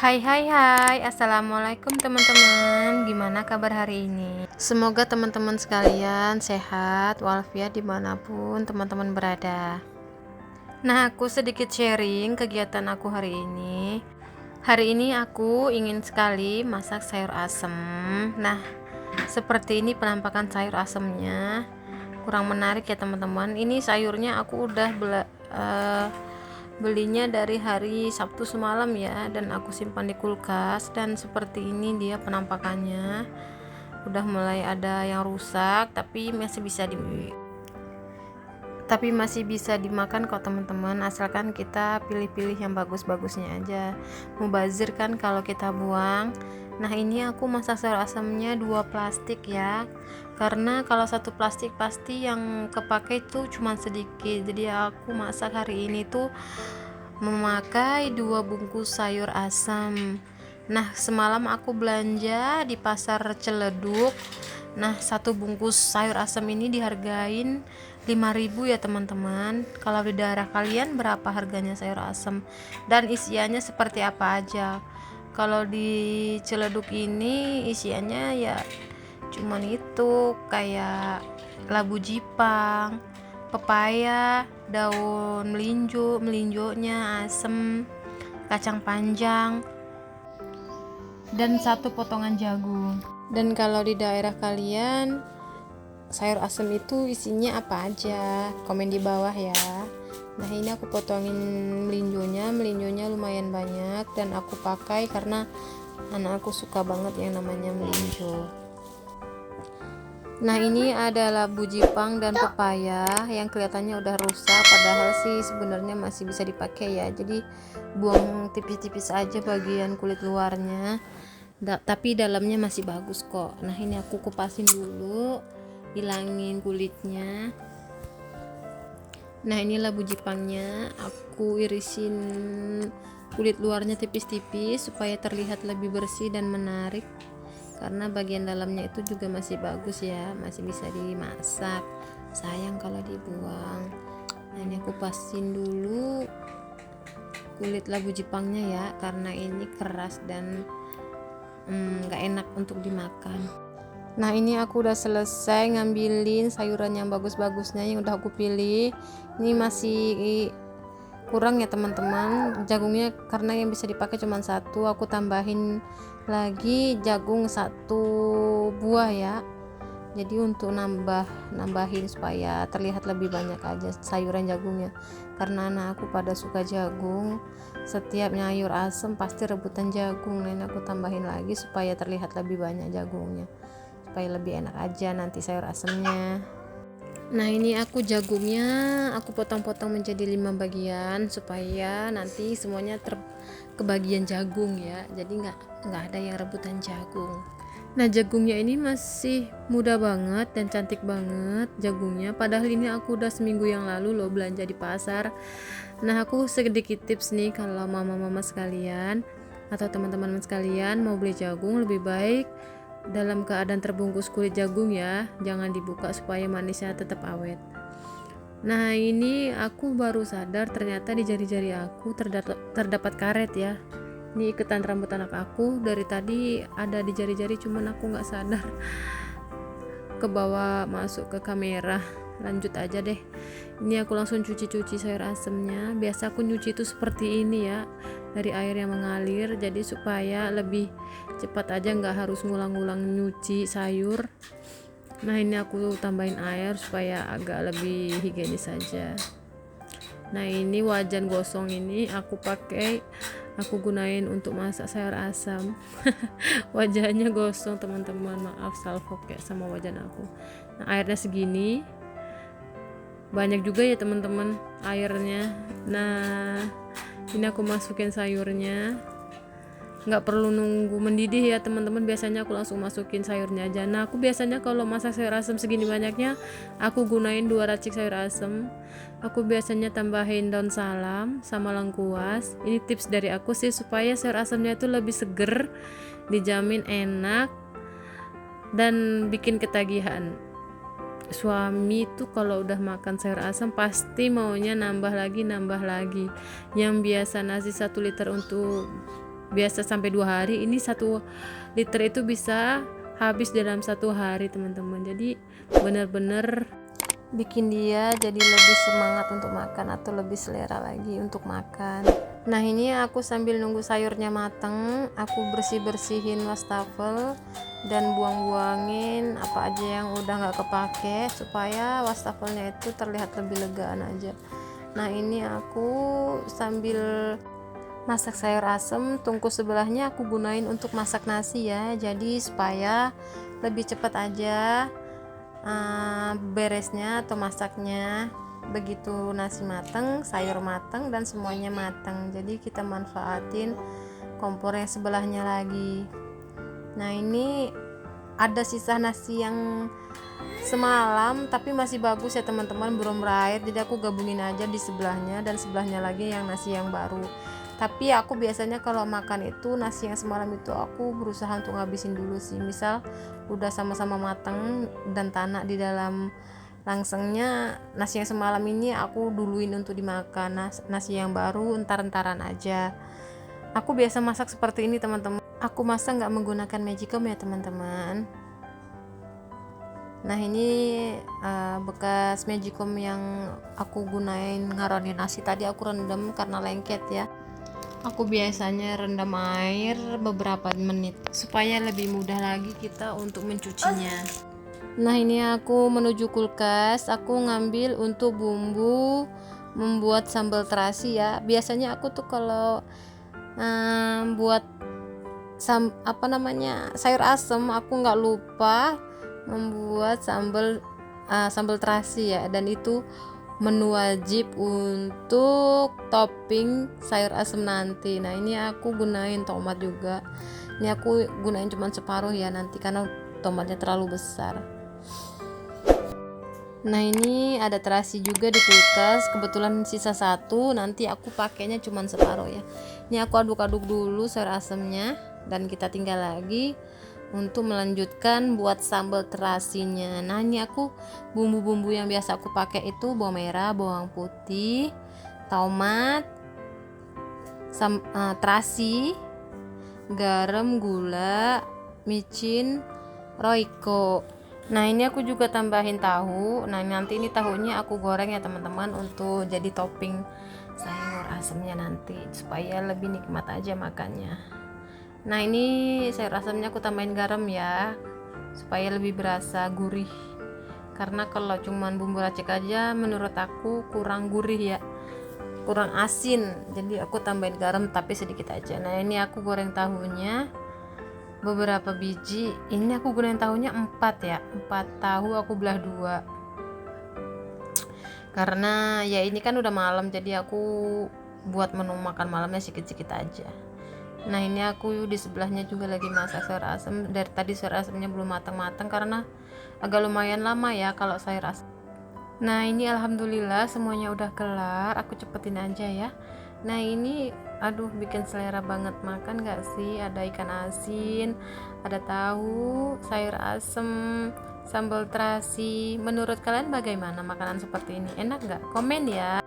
Hai hai hai, assalamualaikum teman-teman. Gimana kabar hari ini? Semoga teman-teman sekalian sehat walafiat dimanapun teman-teman berada. Nah, aku sedikit sharing kegiatan aku hari ini. Hari ini aku ingin sekali masak sayur asem. Nah, seperti ini penampakan sayur asemnya. Kurang menarik ya teman-teman. Ini sayurnya aku udah belinya dari hari Sabtu semalam ya, dan aku simpan di kulkas. Dan seperti ini dia penampakannya, udah mulai ada yang rusak tapi masih bisa dimakan kok teman-teman, asalkan kita pilih-pilih yang bagus-bagusnya aja. Mubazir kan kalau kita buang. Nah, ini aku masak sayur asamnya 2 plastik ya, karena kalau 1 plastik pasti yang kepake itu cuma sedikit. Jadi aku masak hari ini tuh memakai 2 bungkus sayur asam. Nah, semalam aku belanja di pasar Ciledug. Nah, 1 bungkus sayur asam ini dihargain 5.000 ya teman-teman. Kalau di daerah kalian berapa harganya sayur asam dan isiannya seperti apa aja? Kalau di Ciledug ini isiannya ya cuman itu, kayak labu jipang, pepaya, daun melinjonya, asem, kacang panjang, dan 1 potongan jagung. Dan kalau di daerah kalian sayur asem itu isinya apa aja? Komen di bawah ya. Nah, ini aku potongin melinjonya lumayan banyak dan aku pakai karena anak aku suka banget yang namanya melinjo. Nah, ini ada labu jipang dan pepaya yang kelihatannya udah rusak, padahal sih sebenarnya masih bisa dipakai ya. Jadi buang tipis-tipis aja bagian kulit luarnya. Tapi dalamnya masih bagus kok. Nah, ini aku kupasin dulu, hilangin kulitnya. Nah, ini labu jipangnya aku irisin kulit luarnya tipis-tipis supaya terlihat lebih bersih dan menarik, karena bagian dalamnya itu juga masih bagus ya, masih bisa dimasak. Sayang kalau dibuang. Nah, ini aku pasin dulu kulit labu jipangnya ya, karena ini keras dan gak enak untuk dimakan. Nah, ini aku udah selesai ngambilin sayuran yang bagus-bagusnya yang udah aku pilih. Ini masih kurang ya teman-teman jagungnya, karena yang bisa dipakai cuma 1. Aku tambahin lagi jagung 1 buah ya, jadi untuk nambahin supaya terlihat lebih banyak aja sayuran jagungnya, karena anak aku pada suka jagung. Setiap nyayur asem pasti rebutan jagung. Nah, aku tambahin lagi supaya terlihat lebih banyak jagungnya, supaya lebih enak aja nanti sayur asemnya. Nah, ini aku jagungnya aku potong-potong menjadi 5 bagian supaya nanti semuanya kebagian jagung ya, jadi nggak ada yang rebutan jagung. Nah, jagungnya ini masih muda banget dan cantik banget jagungnya, padahal ini aku udah seminggu yang lalu loh belanja di pasar. Nah, aku sedikit tips nih, kalau mama-mama sekalian atau teman-teman sekalian mau beli jagung, lebih baik dalam keadaan terbungkus kulit jagung ya, jangan dibuka supaya manisnya tetap awet. Nah, ini aku baru sadar ternyata di jari-jari aku terdapat karet ya. Ini iketan rambut anak aku dari tadi ada di jari-jari, cuman aku nggak sadar, ke bawah masuk ke kamera. Lanjut aja deh. Ini aku langsung cuci sayur asemnya. Biasa aku nyuci itu seperti ini ya, dari air yang mengalir, jadi supaya lebih cepat aja, nggak harus ngulang-ngulang nyuci sayur. Nah, ini aku tambahin air supaya agak lebih higienis saja. Nah, ini wajan gosong ini aku gunain untuk masak sayur asam. Wajahnya gosong teman-teman, maaf salfok ya sama wajan aku. Nah, airnya segini, banyak juga ya teman-teman airnya. Nah, ini aku masukin sayurnya, nggak perlu nunggu mendidih ya teman-teman, biasanya aku langsung masukin sayurnya aja. Nah, aku biasanya kalau masak sayur asam segini banyaknya, aku gunain 2 racik sayur asam. Aku biasanya tambahin daun salam sama lengkuas. Ini tips dari aku sih, supaya sayur asamnya itu lebih seger, dijamin enak dan bikin ketagihan. Suami tuh kalau udah makan sayur asam pasti maunya nambah lagi. Yang biasa nasi 1 liter untuk biasa sampai 2 hari, ini 1 liter itu bisa habis dalam 1 hari teman-teman. Jadi bener-bener bikin dia jadi lebih semangat untuk makan atau lebih selera lagi untuk makan. Nah ini aku sambil nunggu sayurnya mateng, aku bersih-bersihin wastafel dan buang-buangin apa aja yang udah nggak kepake supaya wastafelnya itu terlihat lebih legaan aja. Nah ini aku sambil masak sayur asem, tungku sebelahnya aku gunain untuk masak nasi ya, jadi supaya lebih cepat aja beresnya atau masaknya. Begitu nasi mateng, sayur mateng, dan semuanya mateng, jadi kita manfaatin kompor yang sebelahnya lagi. Nah ini ada sisa nasi yang semalam tapi masih bagus ya teman-teman, belum berair, jadi aku gabungin aja di sebelahnya, dan sebelahnya lagi yang nasi yang baru. Tapi aku biasanya kalau makan itu nasi yang semalam itu aku berusaha untuk ngabisin dulu sih. Misal udah sama-sama matang dan tanak di dalam langsengnya, nasi yang semalam ini aku duluin untuk dimakan. Nasi yang baru entar-entaran aja. Aku biasa masak seperti ini teman-teman. Aku masak nggak menggunakan magicom ya teman-teman. Nah ini bekas magicom yang aku gunain ngaronin nasi tadi, aku rendam karena lengket ya. Aku biasanya rendam air beberapa menit supaya lebih mudah lagi kita untuk mencucinya. Nah ini aku menuju kulkas, aku ngambil untuk bumbu membuat sambal terasi ya. Biasanya aku tuh kalau buat sayur asem, aku nggak lupa membuat sambal terasi ya, dan itu menu wajib untuk topping sayur asem nanti. Nah ini aku gunain tomat juga, ini aku gunain cuma separuh ya nanti karena tomatnya terlalu besar. Nah ini ada terasi juga di kulkas, kebetulan sisa 1, nanti aku pakainya cuma separuh ya. Ini aku aduk-aduk dulu sayur asemnya, dan kita tinggal lagi untuk melanjutkan buat sambal terasinya. Nah ini aku bumbu-bumbu yang biasa aku pakai itu bawang merah, bawang putih, tomat, terasi, garam, gula, micin, roiko. Nah ini aku juga tambahin tahu. Nah nanti ini tahunya aku goreng ya teman-teman untuk jadi topping sayur asemnya nanti, supaya lebih nikmat aja makannya. Nah ini sayur asemnya aku tambahin garam ya, supaya lebih berasa gurih, karena kalau cuman bumbu racik aja menurut aku kurang gurih ya, kurang asin, jadi aku tambahin garam tapi sedikit aja. Nah ini aku goreng tahunya beberapa biji, ini aku gunain tahunya 4 ya, 4 tahu aku belah 2 karena ya ini kan udah malam, jadi aku buat menu makan malamnya sedikit-sedikit aja. Nah ini aku di sebelahnya juga lagi masak sayur asem. Dari tadi sayur asemnya belum matang-matang karena agak lumayan lama ya kalau sayur asem. Nah ini alhamdulillah semuanya udah kelar, aku cepetin aja ya. Nah ini aduh bikin selera banget makan gak sih, ada ikan asin, ada tahu, sayur asem, sambal terasi. Menurut kalian bagaimana makanan seperti ini, enak gak? Komen ya.